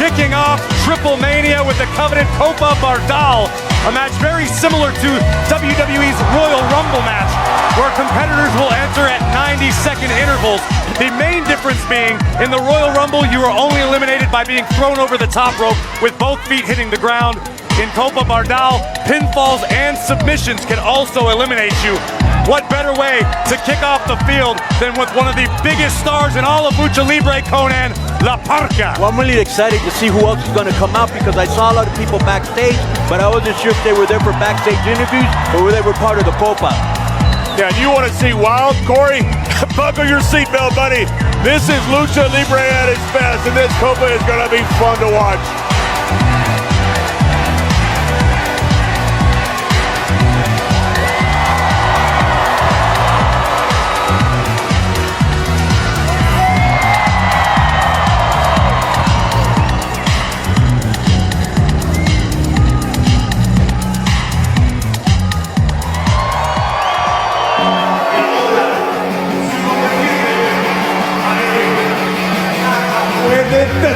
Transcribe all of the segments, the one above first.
Kicking off Triple Mania with the coveted Copa Bardal, a match very similar to WWE's Royal Rumble match, where competitors will enter at 90-second intervals. The main difference being, in the Royal Rumble, you are only eliminated by being thrown over the top rope with both feet hitting the ground. In Copa Bardal, pinfalls and submissions can also eliminate you. What better way to kick off the field than with one of the biggest stars in all of Lucha Libre, Conan, La Parca. Well, I'm really excited to see who else is going to come out, because I saw a lot of people backstage, but I wasn't sure if they were there for backstage interviews or they were part of the Copa. Yeah, you want to see wild, Corey? Buckle your seatbelt, buddy. This is Lucha Libre at its best, and this Copa is going to be fun to watch.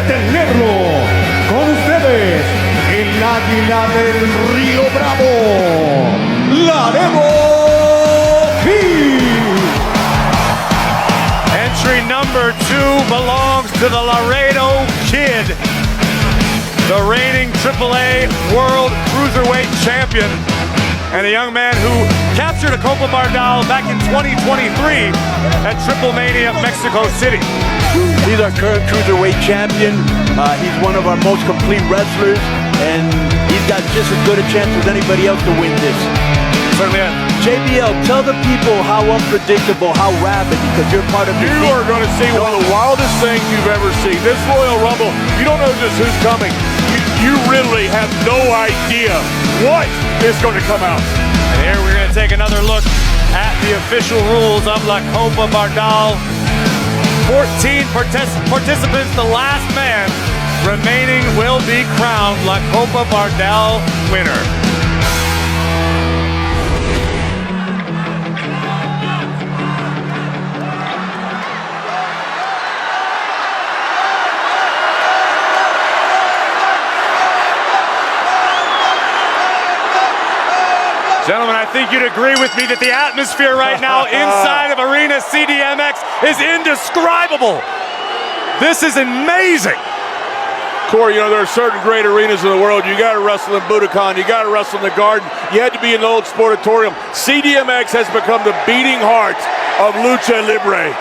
Tenerlo con ustedes, el águila del Río Bravo, Laredo Kid. Entry number 2 belongs to the Laredo Kid, the reigning AAA World Cruiserweight Champion, and a young man who captured a Copa Bardal back in 2023 at Triple Mania, Mexico City. He's our current Cruiserweight champion. He's one of our most complete wrestlers, and he's got just as good a chance as anybody else to win this. Certainly. JBL, tell the people how unpredictable, how rabid, because you're part of the You team. are going to see one of the wildest things you've ever seen. This Royal Rumble, you don't know just who's coming. You really have no idea what is going to come out. And here we're going to take another look at the official rules of La Copa Bardal. 14 participants, the last man remaining will be crowned La Copa Bardal winner. Gentlemen, I think you'd agree with me that the atmosphere right now inside of Arena CDMX is indescribable. This is amazing. Corey, you know, there are certain great arenas in the world. You got to wrestle in Budokan. You got to wrestle in the Garden. You had to be in the old Sportatorium. CDMX has become the beating heart of Lucha Libre.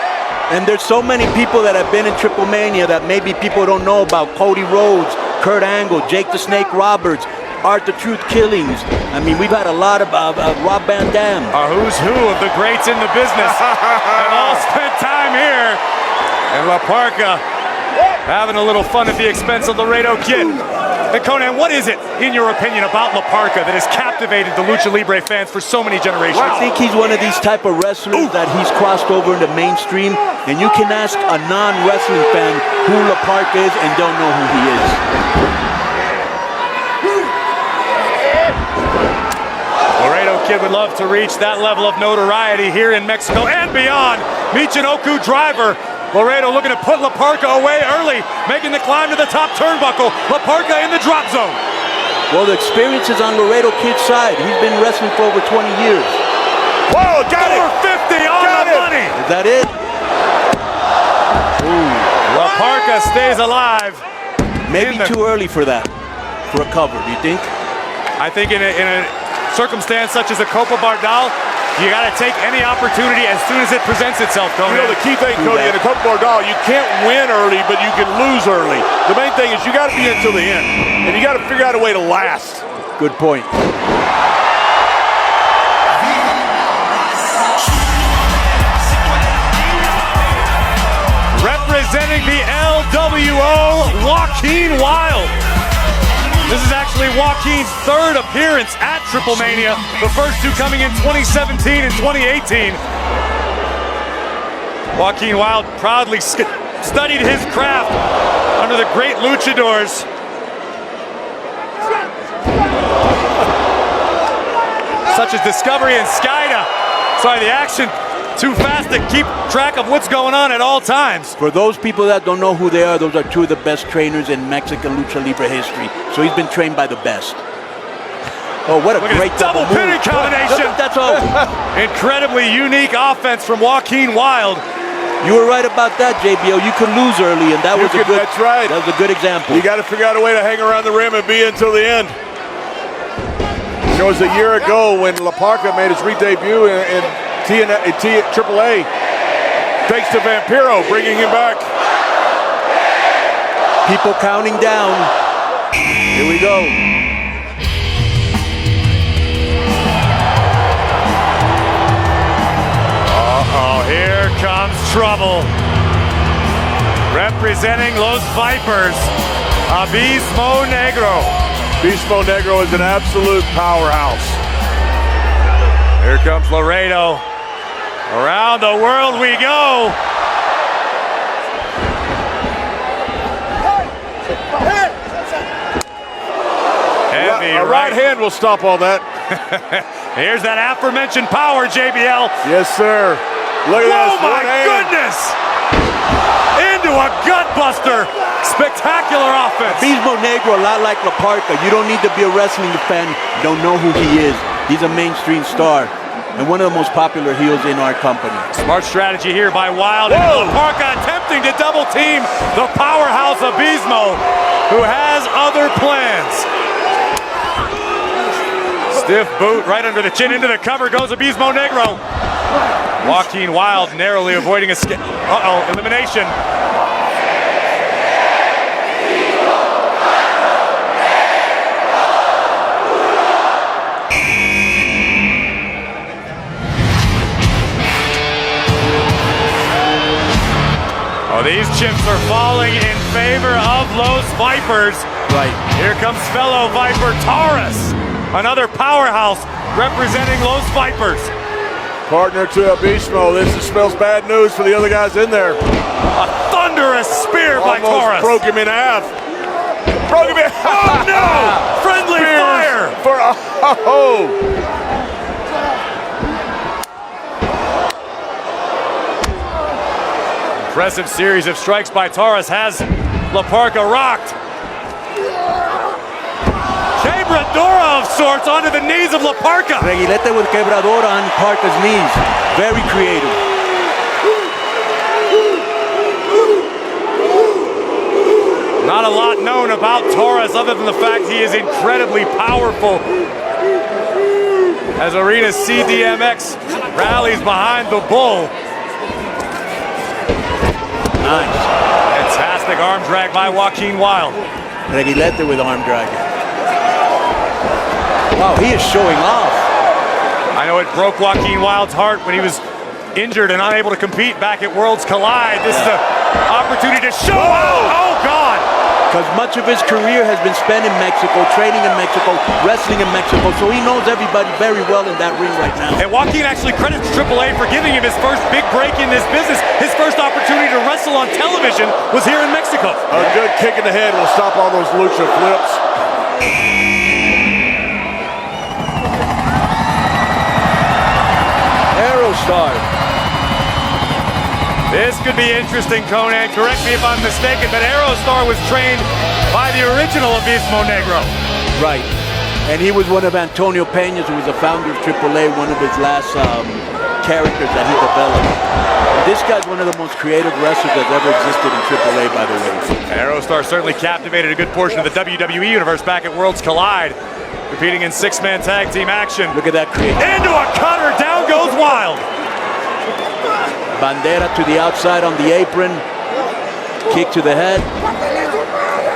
And there's so many people that have been in Triple Mania that maybe people don't know about. Cody Rhodes, Kurt Angle, Jake the Snake Roberts, Art the Truth Killings. I mean, we've had a lot of Rob Van Dam. A who's who of the greats in the business have all spent time here. And La Parca having a little fun at the expense of Laredo Kid. And Conan, what is it, in your opinion, about La Parca that has captivated the Lucha Libre fans for so many generations? I think he's one of these type of wrestlers that he's crossed over into mainstream, and you can ask a non-wrestling fan who La Parca is and don't know who he is. Laredo Kid would love to reach that level of notoriety here in Mexico and beyond. Michinoku driver. Laredo looking to put La Parca away early, making the climb to the top turnbuckle. La Parca in the drop zone. Well, the experience is on Laredo Kid's side. He's been wrestling for over 20 years. Whoa, got it! 450 on the money. Is that it? Ooh. La Parca stays alive. Maybe too early for that, for a cover, do you think? I think in a circumstance such as a Copa Bardal, you got to take any opportunity as soon as it presents itself, Conan. You know, the key thing, Cody, in a Copa Bardal, you can't win early, but you can lose early. The main thing is you got to be in until the end, and you got to figure out a way to last. Good point. Representing the LWO, Joaquin Wilde. This is actually Joaquin's third appearance at Triple Mania, the first two coming in 2017 and 2018. Joaquin Wilde proudly studied his craft under the great luchadors. Such as Discovery and Skida. Sorry, the action too fast to keep track of what's going on at all times. For those people that don't know who they are, those are two of the best trainers in Mexican Lucha Libre history. So he's been trained by the best. Oh, what a Look great at double pinning combination. That's all. Incredibly unique offense from Joaquin Wilde. You were right about that, JBL. You could lose early, and that was a good. That's right. That was a good example. You got to figure out a way to hang around the rim and be until the end. It was a year ago when La Parca made his re-debut in AAA. Thanks to Vampiro bringing him back. People counting down. Here we go. Uh-oh, here comes trouble. Representing Los Vipers, Abismo Negro. Abismo Negro is an absolute powerhouse. Here comes Laredo. Around the world we go. Heavy A right hand will stop all that. Here's that aforementioned power, JBL. Yes, sir. Look at this. Oh my goodness! Into a gut buster. Spectacular offense. Abismo Negro, a lot like La Parca. You don't need to be a wrestling fan. You don't know who he is. He's a mainstream star and one of the most popular heels in our company. Smart strategy here by Wilde. And La Parca attempting to double team the powerhouse Abismo, who has other plans. Stiff boot right under the chin. Into the cover goes Abismo Negro. Joaquin Wilde narrowly avoiding a elimination. Oh, these chips are falling in favor of Los Vipers. Right. Here comes fellow Viper Taurus, another powerhouse representing Los Vipers. Partner to Abismo. This spells bad news for the other guys in there. A thunderous spear by Taurus. Broke him in half. Broke him in half. Oh no! Friendly fire! For Impressive series of strikes by Taurus has La Parca rocked. Quebradora of sorts onto the knees of La Parca. Reguilete with Quebradora on Parca's knees. Very creative. Not a lot known about Taurus other than the fact he is incredibly powerful. As Arena CDMX rallies behind the bull. Nice. Fantastic arm drag by Joaquin Wilde. Reguilete with arm drag. Wow, he is showing off. I know it broke Joaquin Wilde's heart when he was injured and unable to compete back at Worlds Collide. This is an opportunity to show out. Oh, God. Because much of his career has been spent in Mexico, training in Mexico, wrestling in Mexico, so he knows everybody very well in that ring right now. And Joaquin actually credits AAA for giving him his first big break in this business. His first opportunity to wrestle on television was here in Mexico. a good kick in the head will stop all those lucha flips. Aerostar. This could be interesting, Conan. Correct me if I'm mistaken, but Aerostar was trained by the original Abismo Negro. Right. And he was one of Antonio Peña's, who was the founder of AAA, one of his last characters that he developed. And this guy's one of the most creative wrestlers that's ever existed in AAA, by the way. Aerostar certainly captivated a good portion of the WWE universe back at Worlds Collide, competing in six-man tag team action. Look at that creative. Into a cutter, down goes Wilde. Bandera to the outside on the apron. Kick to the head.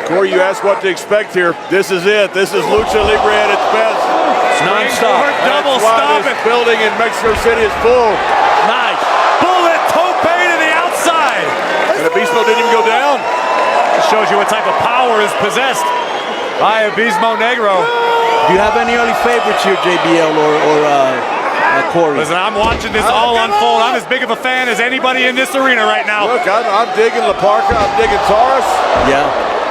Corey, you asked what to expect here. This is it. This is Lucha Libre at its best. Non-stop. Double That's why stop this it. building in Mexico City is full. Nice. Bullet tope to the outside. And Abismo didn't even go down. It shows you what type of power is possessed by Abismo Negro. Do you have any early favorites here, JBL or Corey? Listen, I'm watching this all unfold. I'm as big of a fan as anybody in this arena right now. Look, I'm digging La Parca. I'm digging Taurus. Yeah.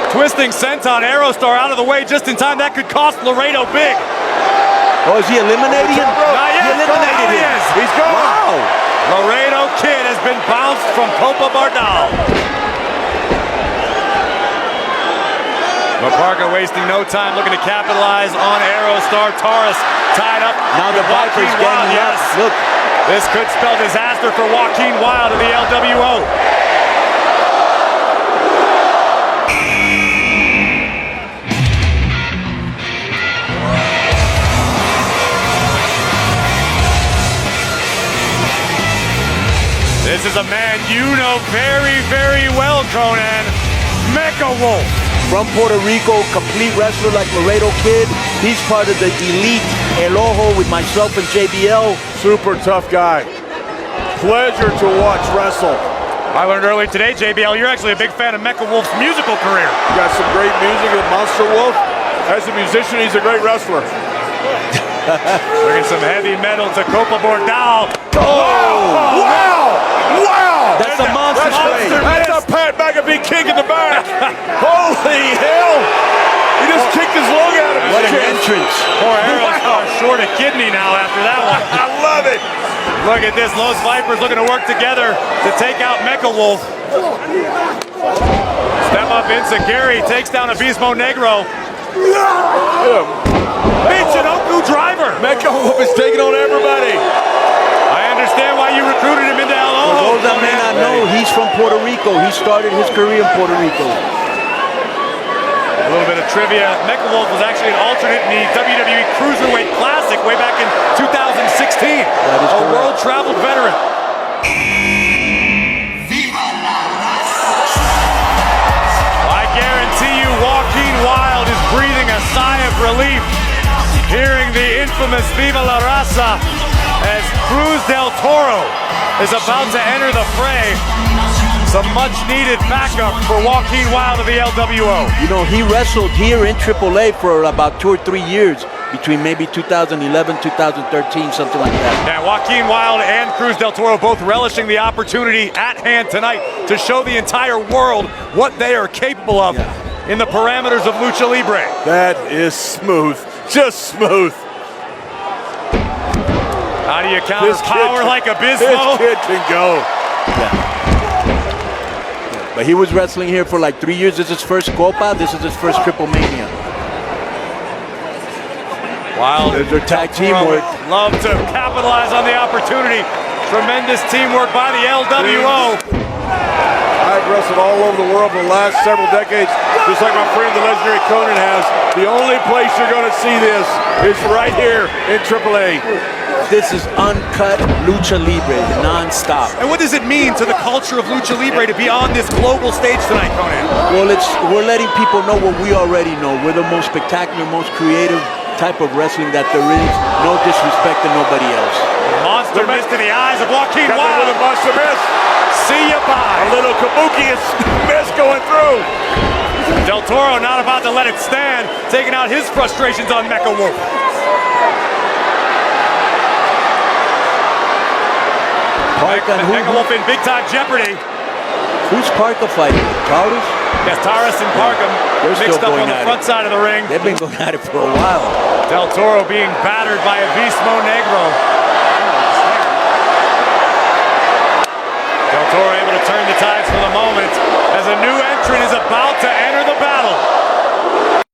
Twisting senton, Aerostar out of the way just in time. That could cost Laredo big. Oh, is he eliminating him? Not yet. He eliminated Now he him. is. He's gone. Wow. Laredo Kid has been bounced from Copa Bardal. Parker wasting no time, looking to capitalize on Aerostar. Taurus tied up. Now the Viper's ganging up. Look. This could spell disaster for Joaquin Wilde of the LWO. This is a man you know very, very well, Conan. Mecha Wolf. From Puerto Rico, complete wrestler like Laredo Kid. He's part of the elite El Ojo with myself and JBL. Super tough guy. Pleasure to watch wrestle. I learned earlier today, JBL, you're actually a big fan of Mecha Wolf's musical career. Got some great music with Monster Wolf. As a musician, he's a great wrestler. Look at some heavy metal to Copa Bardal. Oh! Wow! Wow! That's a monster straight. That's a Pat McAfee kick in the back. Holy hell! He just kicked his lung out of his What an chest. entrance. Poor Aerostar short a kidney now after that one. I love it. Look at this, Los Vipers looking to work together to take out Mecha Wolf. Step up Gary takes down Abismo Negro. Michinoku driver. Mecha Wolf is taking on everybody. I understand why you recruited him into El Ojo. For those that may not know, he's from Puerto Rico. He started his career in Puerto Rico. A little bit of trivia. Mecha Wolf was actually an alternate in the WWE Cruiserweight Classic way back in 2016. That is a correct. world-traveled veteran. I guarantee you Joaquin Wilde is breathing a sigh of relief hearing the infamous Viva la Raza as Cruz del Toro is about to enter the fray. Some much-needed backup for Joaquin Wilde of the LWO. You know, he wrestled here in AAA for about 2 or 3 years, between maybe 2011, 2013, something like that. Now, Joaquin Wilde and Cruz del Toro both relishing the opportunity at hand tonight to show the entire world what they are capable of in the parameters of Lucha Libre. That is smooth. Just smooth. How do you counter power like Abismo? This kid can go. Yeah. But he was wrestling here for like 3 years. This is his first Copa. This is his first Triple Mania. Wilde There's their tag teamwork. Love to capitalize on the opportunity. Tremendous teamwork by the LWO. I've wrestled all over the world for the last several decades, just like my friend, the legendary Conan has. The only place you're going to see this is right here in AAA. This is uncut Lucha Libre, non-stop. And what does it mean to the culture of Lucha Libre to be on this global stage tonight, Conan? Well, we're letting people know what we already know. We're the most spectacular, most creative type of wrestling that there is. No disrespect to nobody else. Monster miss to the eyes of Joaquin Got Wilde. the monster miss. See you bye. A little kabuki miss going through. Del Toro not about to let it stand, taking out his frustrations on Mecha Wolf. Parka, Mecha Wolf in big time jeopardy. Who's Parka fighting? Taurus? Yes, Taurus and Parkham They're mixed still up on going the at front side of the ring. They've been going at it for a while. Del Toro being battered by Abismo Negro.